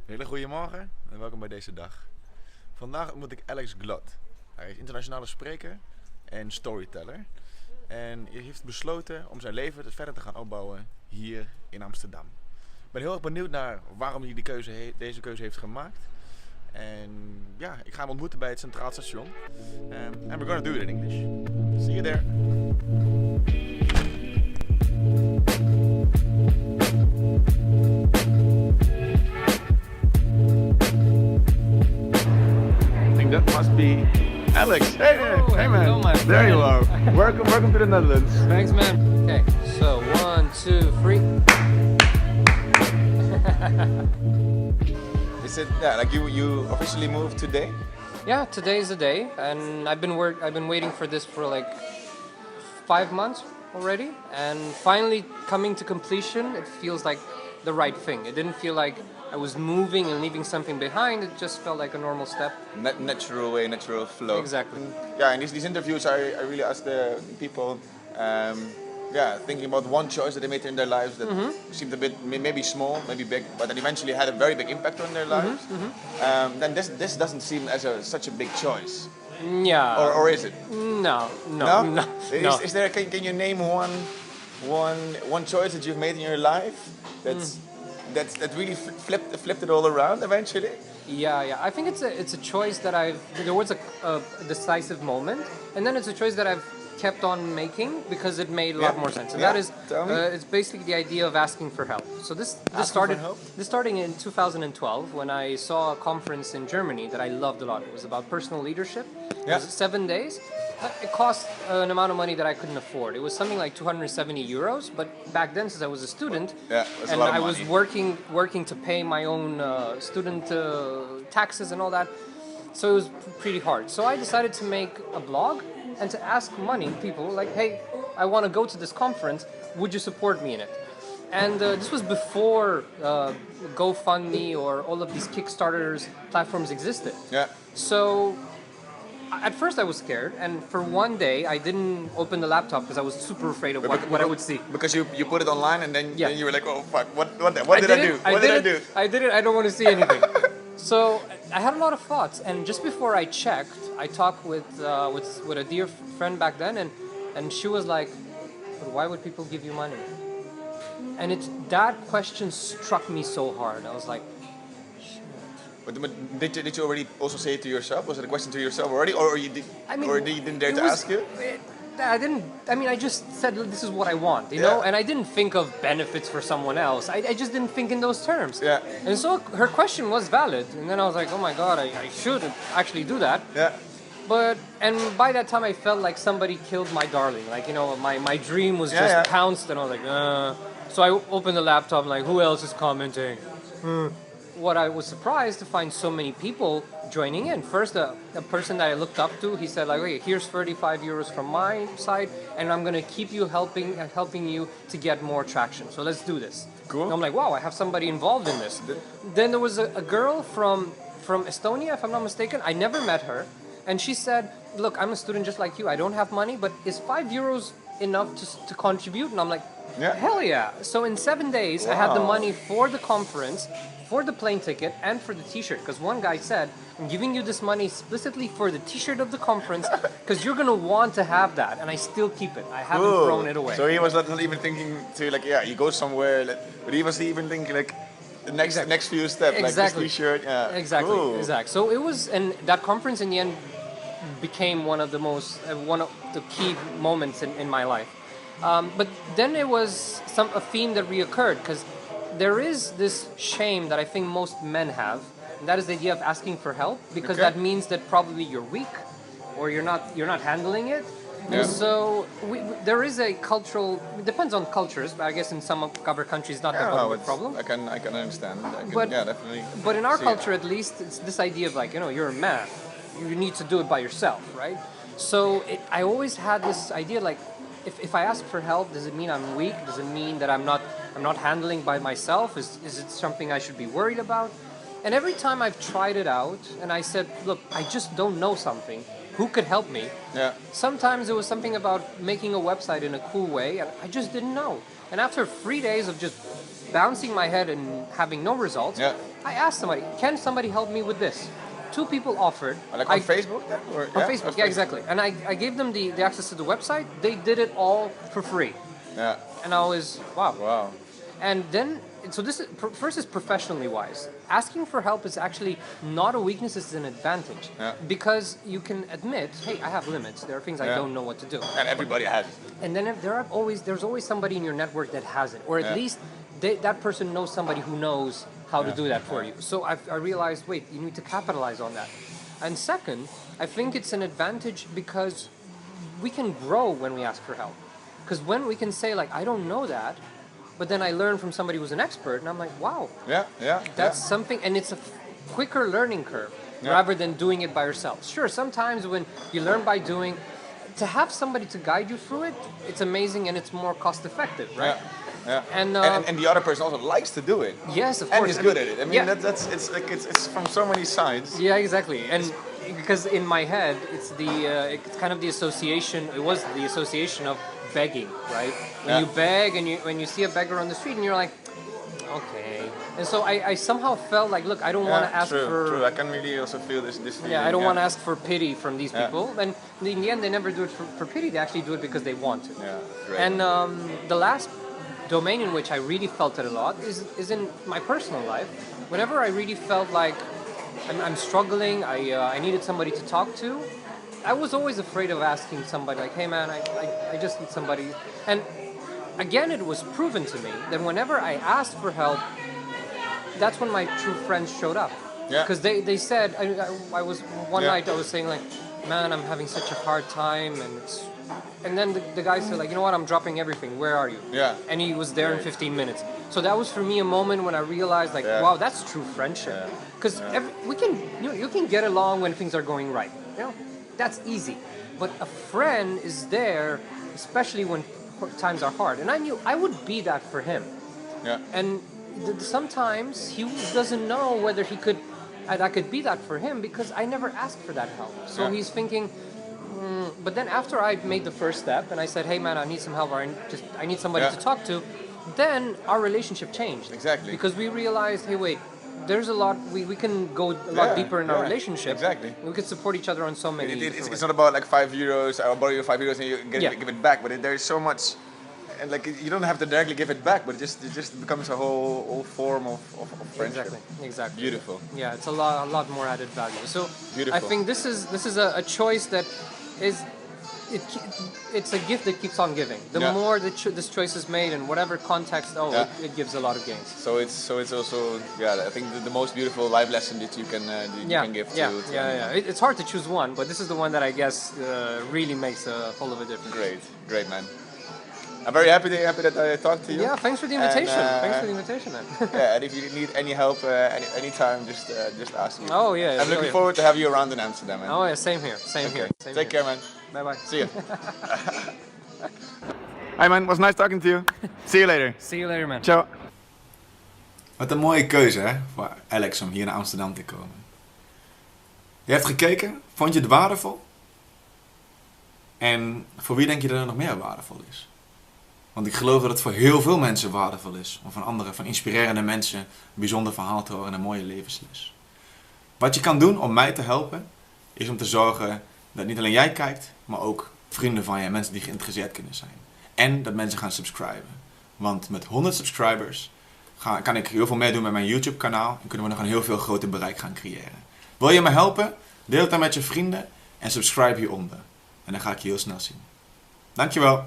Hele goede morgen en welkom bij deze dag. Vandaag ontmoet ik Alex Glod. Hij is internationale spreker en storyteller. En hij heeft besloten om zijn leven verder te gaan opbouwen hier in Amsterdam. Ik ben heel erg benieuwd naar waarom hij deze keuze heeft gemaakt. En ja, ik ga hem ontmoeten bij het Centraal Station. And we're gonna do it in English. See you there. That must be Alex. Hey there. Oh, hey man. hello, my friend. There you are. welcome to the Netherlands. Thanks, man. Okay, so 1, 2, 3. Is it like you officially moved today? Yeah, today's the day, and I've been waiting for this for like 5 months already, and finally coming to completion, it feels like the right thing. It didn't feel like I was moving and leaving something behind. It just felt like a normal step. Natural way, natural flow. Exactly. Yeah, in these interviews, I really ask the people, thinking about one choice that they made in their lives that seemed a bit maybe small, maybe big, but then eventually had a very big impact on their lives. Then this doesn't seem as such a big choice. Yeah. Or is it? No. Is there? Can you name one choice that you've made in your life that really flipped it all around eventually? Yeah. I think it's a choice that there was a decisive moment, and then it's a choice that I've kept on making because it made a lot more sense. And that is, it's basically the idea of asking for help. So this starting in 2012 when I saw a conference in Germany that I loved a lot. It was about personal leadership. It was 7 days. It cost an amount of money that I couldn't afford. It was something like 270 euros, but back then, since I was a student, and I was working to pay my own student taxes and all that, so it was pretty hard. So I decided to make a blog and to ask people like, hey, I want to go to this conference, would you support me in it? And this was before GoFundMe or all of these Kickstarters platforms existed. Yeah. So at first I was scared, and for one day I didn't open the laptop because I was super afraid of what I would see. Because you put it online and then you were like, oh fuck, what did I do? I did it. I don't want to see anything. So I had a lot of thoughts, and just before I checked, I talked with a dear friend back then, and she was like, "But why would people give you money?" And that question struck me so hard. I was like, But did you already also say it to yourself? Was it a question to yourself already, or you didn't dare to ask you? I didn't. I mean, I just said this is what I want, you know, and I didn't think of benefits for someone else. I just didn't think in those terms. Yeah. And so her question was valid, and then I was like, oh my god, I should actually do that. Yeah. And by that time, I felt like somebody killed my darling. Like, you know, my dream was just pounced, and I was like, So I opened the laptop, and like, who else is commenting? What I was surprised to find so many people joining in. First, a person that I looked up to, he said like, "Okay, here's 35 euros from my side, and I'm gonna keep you helping you to get more traction. So let's do this." Cool. And I'm like, wow, I have somebody involved in this. Then there was a girl from Estonia, if I'm not mistaken. I never met her, and she said, "Look, I'm a student just like you. I don't have money, but is 5 euros enough to contribute?" And I'm like, hell yeah. So in 7 days, I had the money for the conference, for the plane ticket, and for the t-shirt. Because one guy said, I'm giving you this money explicitly for the t-shirt of the conference because you're going to want to have that. And I still keep it. I haven't thrown it away. So he was not even thinking to like, you go somewhere, but he was even thinking like, the next few steps, like this t-shirt. Yeah. Exactly. Cool. Exactly. So it was, and that conference in the end became one of the key moments in my life. But then it was a theme that reoccurred, because there is this shame that I think most men have, and that is the idea of asking for help, because that means that probably you're weak, or you're not handling it. Yeah. And so there is a cultural. It depends on cultures, but I guess in some other countries not that much of a problem. I can understand. Definitely. But in our culture, at least, it's this idea of like, you're a man, you need to do it by yourself, right? So I always had this idea like, if I ask for help, does it mean I'm weak? Does it mean that I'm not handling by myself? Is it something I should be worried about? And every time I've tried it out and I said, look, I just don't know something, who could help me? Yeah. Sometimes it was something about making a website in a cool way, and I just didn't know. And after 3 days of just bouncing my head and having no results, I asked somebody, can somebody help me with this? 2 people offered. Like on Facebook then? Or, on Facebook, yeah, exactly. And I gave them the access to the website. They did it all for free. Yeah. And I was, wow. Wow. And then, so this is, first is professionally wise. Asking for help is actually not a weakness, it's an advantage. Yeah. Because you can admit, hey, I have limits. There are things I don't know what to do. And everybody has it. And then there's always somebody in your network that has it. Or at least that person knows somebody who knows how to do that for you. So I realized, wait, you need to capitalize on that. And second, I think it's an advantage because we can grow when we ask for help. Because when we can say, like, I don't know that, but then I learn from somebody who's an expert, and I'm like, wow. That's something, and it's a quicker learning curve rather than doing it by yourself. Sure, sometimes when you learn by doing, to have somebody to guide you through it, it's amazing and it's more cost effective, right? Yeah. And the other person also likes to do it. Yes, of course. And is good at it. I mean, it's from so many sides. Yeah, exactly. And because in my head, it's it's kind of the association. It was the association of begging, right? When you beg and when you see a beggar on the street, and you're like, okay. And so I somehow felt like, look, I don't want to ask for. True. I can really also feel this feeling. Yeah, I don't want to ask for pity from these people. And in the end, they never do it for pity. They actually do it because they want to. Yeah, great. And the last domain in which I really felt it a lot is in my personal life. Whenever I really felt like I'm struggling, I needed somebody to talk to, I was always afraid of asking somebody, like, hey man, I just need somebody. And again, it was proven to me that whenever I asked for help, that's when my true friends showed up. Yeah. Because they said, I was, one night I was saying like, man, I'm having such a hard time, and then the guy said, like, you know what, I'm dropping everything, where are you? Yeah. And he was there in 15 minutes. So that was for me a moment when I realized, like, wow, that's true friendship. Because you can get along when things are going right. You know, that's easy. But a friend is there, especially when times are hard. And I knew I would be that for him. Yeah. And sometimes he doesn't know whether I could be that for him because I never asked for that help. So he's thinking, but then after I made the first step and I said, hey man, I need some help, or I need somebody to talk to, then our relationship changed. Exactly. Because we realized, hey wait, there's a lot, we can go a lot deeper in our relationship. Exactly. We could support each other on so many It's not about like €5, I'll borrow you €5 and you give it back, but there's so much, and like you don't have to directly give it back, but it just becomes a whole form of friendship. Exactly. Beautiful. Yeah, it's a lot more added value. So beautiful. I think this is a choice that is it's a gift that keeps on giving. The more this choice is made in whatever context, it gives a lot of gains. So it's also I think the most beautiful life lesson that you can give to. It's hard to choose one, but this is the one that I guess really makes a whole of a difference. Great man. I'm very happy that I talked to you. Yeah, thanks for the invitation. Thanks for the invitation, man. And if you need any help anytime, just ask me. Oh yeah. I'm looking forward to have you around in Amsterdam, man. Oh yeah, same here. Same here. Take care, man. Bye bye. See you. Hi man, was nice talking to you. See you later. See you later, man. Ciao. Wat een mooie keuze, hè, voor Alex om hier naar Amsterdam te komen. Je hebt gekeken, vond je het waardevol? En voor wie denk je dat er nog meer waardevol is? Want ik geloof dat het voor heel veel mensen waardevol is om van inspirerende mensen een bijzonder verhaal te horen en een mooie levensles. Wat je kan doen om mij te helpen, is om te zorgen dat niet alleen jij kijkt, maar ook vrienden van je, mensen die geïnteresseerd kunnen zijn. En dat mensen gaan subscriben. Want met 100 subscribers kan ik heel veel meer doen met mijn YouTube kanaal en kunnen we nog een heel veel groter bereik gaan creëren. Wil je me helpen? Deel het dan met je vrienden en subscribe hieronder. En dan ga ik je heel snel zien. Dankjewel.